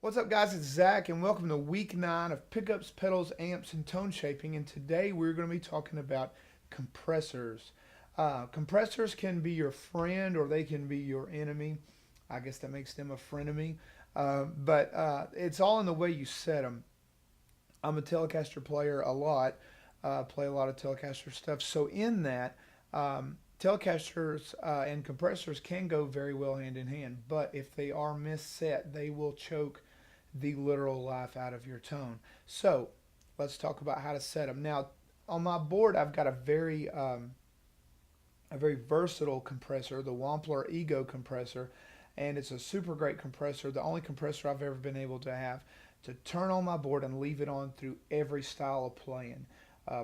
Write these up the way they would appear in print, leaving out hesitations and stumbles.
What's up, guys? It's Zach, and welcome to week 9 of pickups, pedals, amps, and tone shaping. And today we're going to be talking about compressors. Compressors can be your friend or they can be your enemy. I guess that makes them a frenemy. But it's all in the way you set them. I'm a Telecaster player a lot, play a lot of Telecaster stuff. So in that, Telecasters and compressors can go very well hand in hand, but if they are misset, they will choke the literal life out of your tone. So let's talk about how to set them. Now, on my board, I've got a very versatile compressor, the Wampler Ego compressor, and it's a super great compressor, the only compressor I've ever been able to have to turn on my board and leave it on through every style of playing.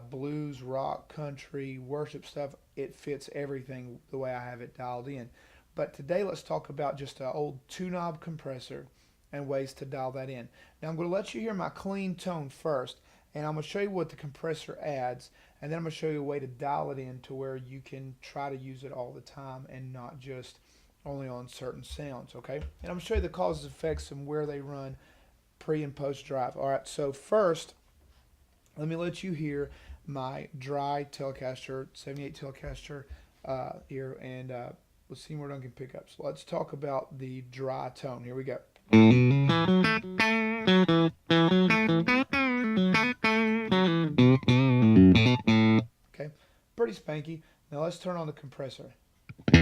Blues, rock, country, worship stuff, it fits everything the way I have it dialed in. But today let's talk about just an old 2-knob compressor and ways to dial that in. Now I'm going to let you hear my clean tone first, and I'm going to show you what the compressor adds, and then I'm going to show you a way to dial it in to where you can try to use it all the time and not just only on certain sounds, okay? And I'm going to show you the causes, effects, and where they run pre and post drive. Alright, so first, let me let you hear my dry Telecaster, 78 Telecaster here, and let's see where I can pick up. So let's talk about the dry tone. Here we go. Okay, pretty spanky. Now let's turn on the compressor. All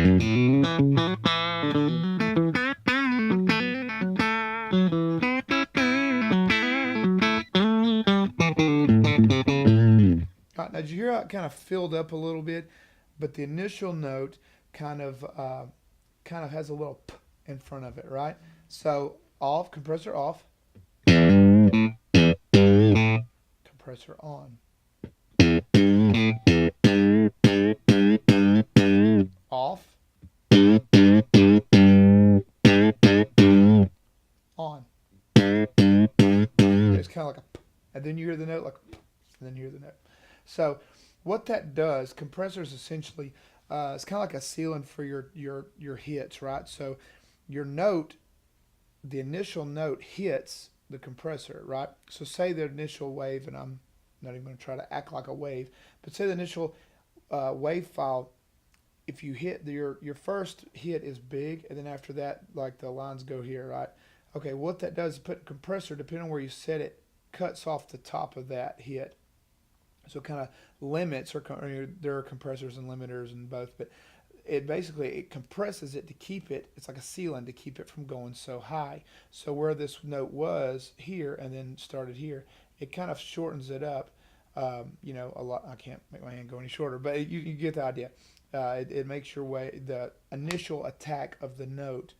right, now did you hear how it kind of filled up a little bit, but the initial note kind of has a little p in front of it, right? So off, compressor off, compressor on, off, on. It's kind of like a p, and then you hear the note like a p, and then you hear the note. So what that does, compressors essentially, it's kind of like a sealant for your hits, right? So your note, the initial note hits the compressor, right? So say the initial wave, and I'm not even going to try to act like a wave, but say the initial wave file, if you hit your first hit is big, and then after that, like the lines go here, right? Okay, what that does is put compressor, depending on where you set it, cuts off the top of that hit. So it kind of limits, or there are compressors and limiters and both, but it compresses it to keep it. It's like a sealant to keep it from going so high. So where this note was here and then started here, it kind of shortens it up. A lot. I can't make my hand go any shorter, but you get the idea. It makes the initial attack of the note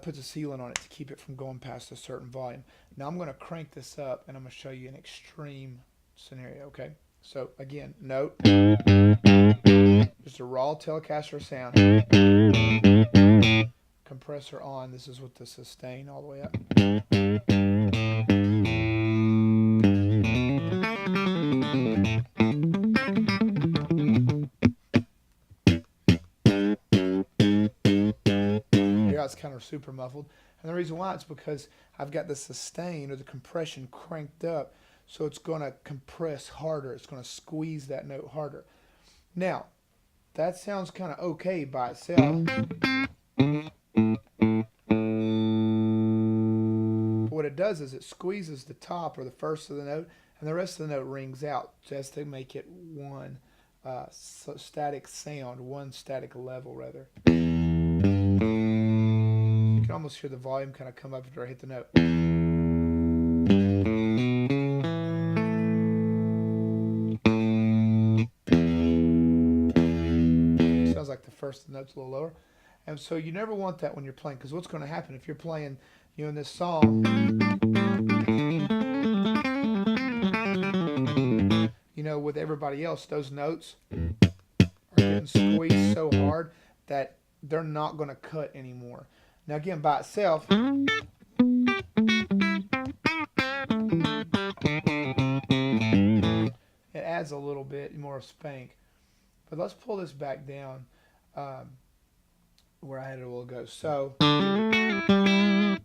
puts a sealant on it to keep it from going past a certain volume. Now I'm going to crank this up, and I'm going to show you an extreme scenario. Okay. So again, note, just a raw Telecaster sound. Compressor on. This is with the sustain all the way up. Yeah, it's kind of super muffled. And the reason why it's because I've got the sustain or the compression cranked up, so it's going to compress harder. It's going to squeeze that note harder. Now, that sounds kind of okay by itself. But what it does is it squeezes the top or the first of the note, and the rest of the note rings out just to make it one static sound, one static level rather. You can almost hear the volume kind of come up after I hit the note. Sounds like the first note's a little lower. And so you never want that when you're playing, because what's going to happen if you're playing, in this song, with everybody else, those notes are getting squeezed so hard that they're not going to cut anymore. Now again, by itself, it adds a little bit more spank. But let's pull this back down where I had it a while ago. So,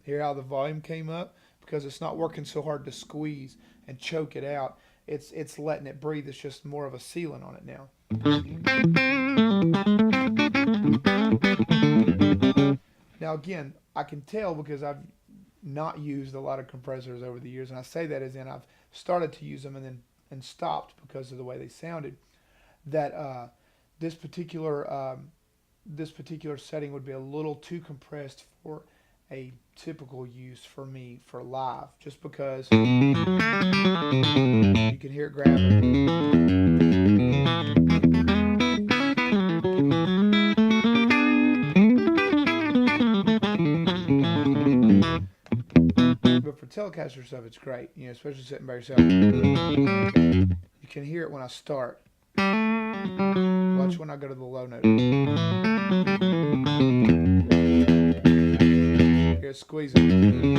hear how the volume came up? because it's not working so hard to squeeze and choke it out. It's letting it breathe. It's just more of a sealant on it now. Now again, I can tell because I've not used a lot of compressors over the years, and I say that as in I've started to use them and then stopped because of the way they sounded. That this particular this particular setting would be a little too compressed for a typical use for me for live, just because you can hear it grabbing. But for Telecaster stuff, it's great, you know, especially sitting by yourself. You can hear it when I start. Watch when I go to the low note. Hear it squeezing.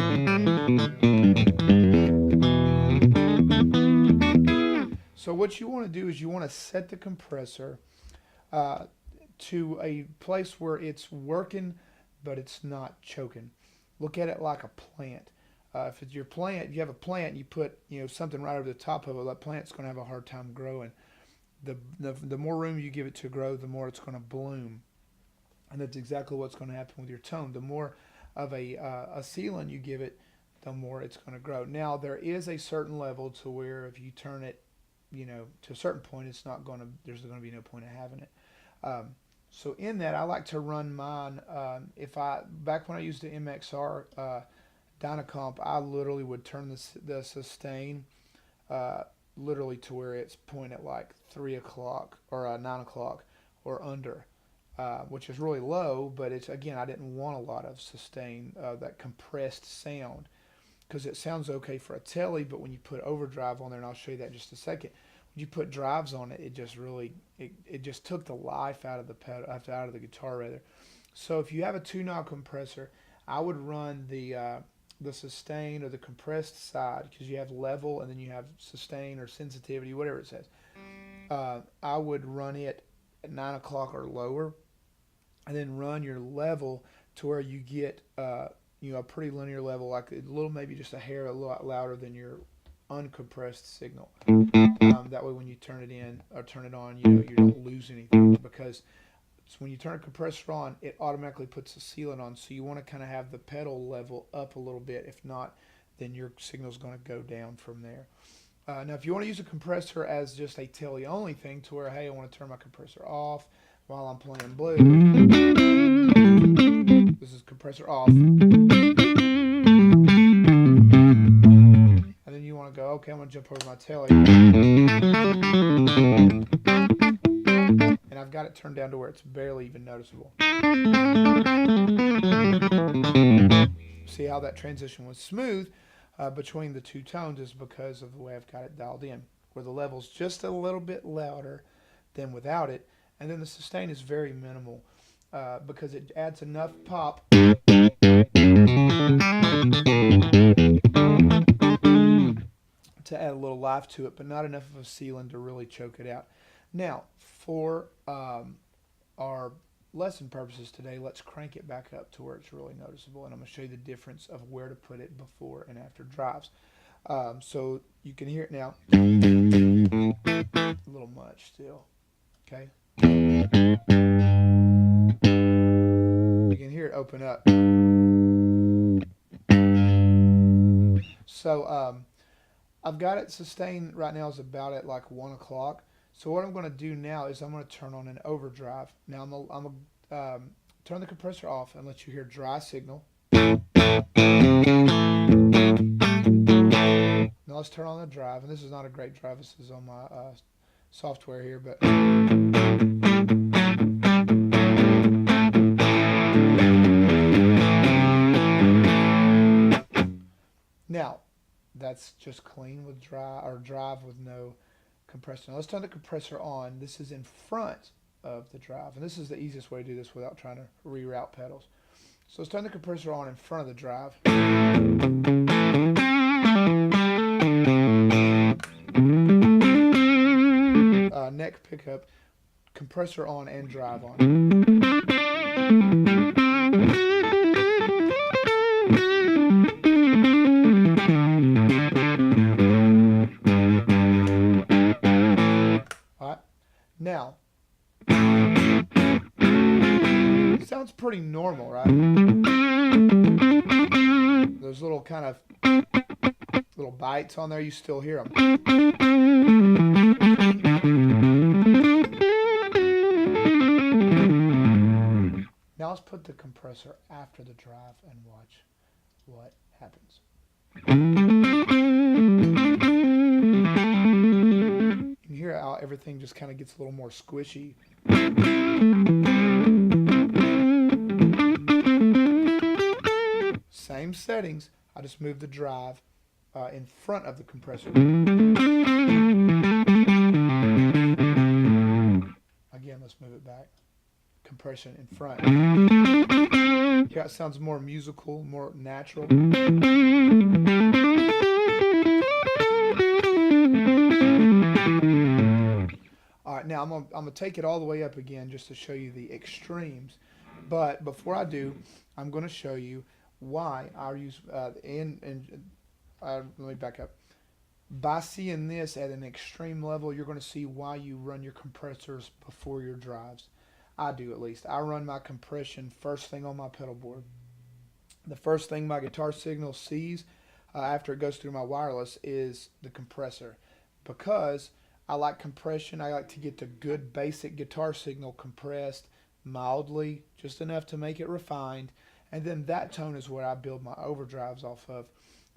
So what you want to do is you want to set the compressor to a place where it's working, but it's not choking. Look at it like a plant. If it's your plant, you have a plant, and you put something right over the top of it, that plant's going to have a hard time growing. The more room you give it to grow, the more it's going to bloom, and that's exactly what's going to happen with your tone. The more of a sealant you give it, the more it's going to grow. Now there is a certain level to where if you turn it, to a certain point, it's not going to. There's going to be no point of having it. So in that, I like to run mine. Back when I used the MXR Dynacomp, I literally would turn the sustain literally to where it's point at like 3 o'clock or 9 o'clock or under, which is really low. But it's, again, I didn't want a lot of sustain, that compressed sound, because it sounds okay for a telly, but when you put overdrive on there, and I'll show you that in just a second, when you put drives on it, it just really it just took the life out of the pedal, out of the guitar rather. So if you have a 2-knob compressor, I would run the sustain or the compressed side, because you have level and then you have sustain or sensitivity, whatever it says. I would run it at 9 o'clock or lower, and then run your level to where you get a pretty linear level, like a little, maybe just a hair a lot louder than your uncompressed signal. That way when you turn it in or turn it on, you don't lose anything, because when you turn a compressor on, it automatically puts a sealant on, so you want to kind of have the pedal level up a little bit. If not, then your signal's going to go down from there. Now if you want to use a compressor as just a telly only thing, to where, hey, I want to turn my compressor off while I'm playing blues, this is compressor off, and then you want to go, okay, I'm going to jump over my telly, and I've got it turned down to where it's barely even noticeable. See how that transition was smooth between the two tones is because of the way I've got it dialed in, where the level's just a little bit louder than without it, and then the sustain is very minimal because it adds enough pop to add a little life to it, but not enough of a sealant to really choke it out. Now, for our lesson purposes today, let's crank it back up to where it's really noticeable, and I'm going to show you the difference of where to put it before and after drives. So you can hear it now. A little much still. Okay. You can hear it open up. So I've got it sustained right now is about at like 1 o'clock. So what I'm going to do now is I'm going to turn on an overdrive. Now I'm going to turn the compressor off and let you hear dry signal. Now let's turn on the drive. And this is not a great drive. This is on my software here, but now that's just clean with drive with no compressor. Now let's turn the compressor on. This is in front of the drive, and this is the easiest way to do this without trying to reroute pedals. So let's turn the compressor on in front of the drive. Neck pickup, compressor on and drive on. pretty normal, right? Those little kind of little bites on there, you still hear them. Now let's put the compressor after the drive and watch what happens. You can hear how everything just kind of gets a little more squishy. Same settings, I just moved the drive in front of the compressor. Again, let's move it back. Compression in front. Yeah, it sounds more musical, more natural. All right, now I'm gonna take it all the way up again just to show you the extremes. But before I do, I'm going to show you why I use let me back up. By seeing this at an extreme level, you're going to see why you run your compressors before your drives. I do, at least. I run my compression first thing on my pedal board. The first thing my guitar signal sees after it goes through my wireless is the compressor, because I like compression. I like to get the good basic guitar signal compressed mildly, just enough to make it refined, and then that tone is where I build my overdrives off of.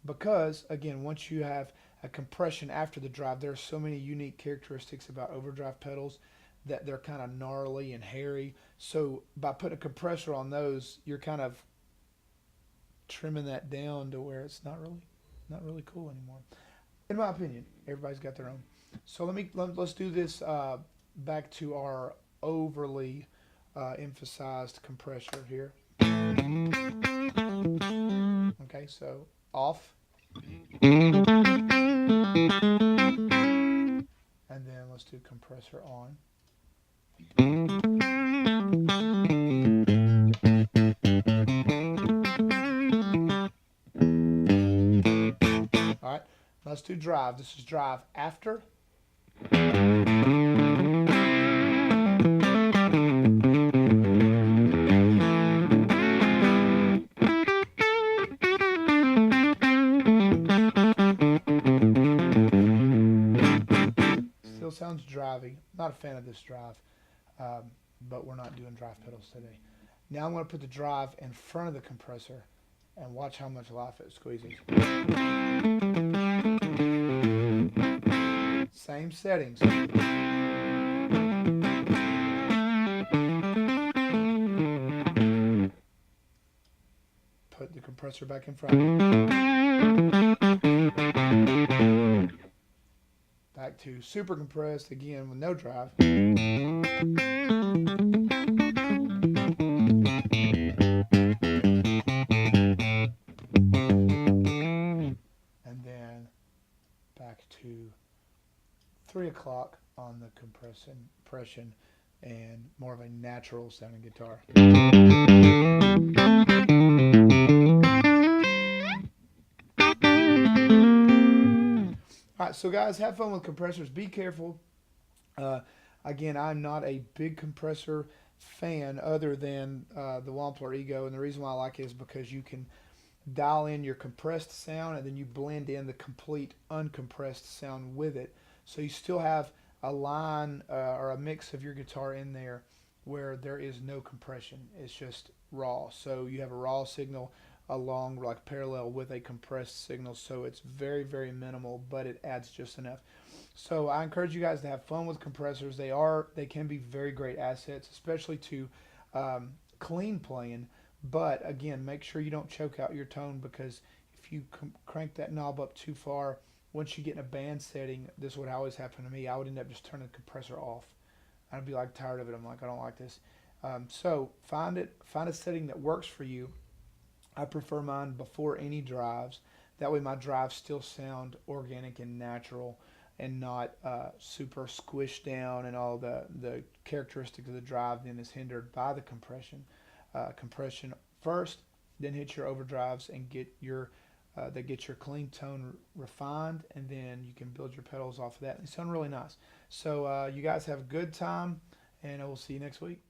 Because again, once you have a compression after the drive, there are so many unique characteristics about overdrive pedals that they're kind of gnarly and hairy. So by putting a compressor on those, you're kind of trimming that down to where it's not really cool anymore, in my opinion. Everybody's got their own. So let's do this back to our overly emphasized compressor here. Okay, so off, and then let's do compressor on. All right, let's do drive. This is drive after. Still sounds drivey. Not a fan of this drive, but we're not doing drive pedals today. Now I'm going to put the drive in front of the compressor and watch how much life it squeezes. Same settings. Put the compressor back in front. Back to super compressed again with no drive. And then back to 3 o'clock on the compression and more of a natural sounding guitar. Alright, so guys, have fun with compressors. Be careful. Again, I'm not a big compressor fan other than the Wampler Ego, and the reason why I like it is because you can dial in your compressed sound and then you blend in the complete uncompressed sound with it. So you still have a line or a mix of your guitar in there where there is no compression. It's just raw. So you have a raw signal along like parallel with a compressed signal, so it's very, very minimal, but it adds just enough. So I encourage you guys to have fun with compressors. They can be very great assets, especially to clean playing. But again, make sure you don't choke out your tone, because if you crank that knob up too far, once you get in a band setting, this would always happen to me. I would end up just turning the compressor off. I'd be like tired of it. I'm like, I don't like this. So find a setting that works for you. I prefer mine before any drives. That way my drives still sound organic and natural and not super squished down, and all the characteristics of the drive then is hindered by the compression. Compression first, then hit your overdrives and get your clean tone refined, and then you can build your pedals off of that. They sound really nice. So you guys have a good time, and I will see you next week.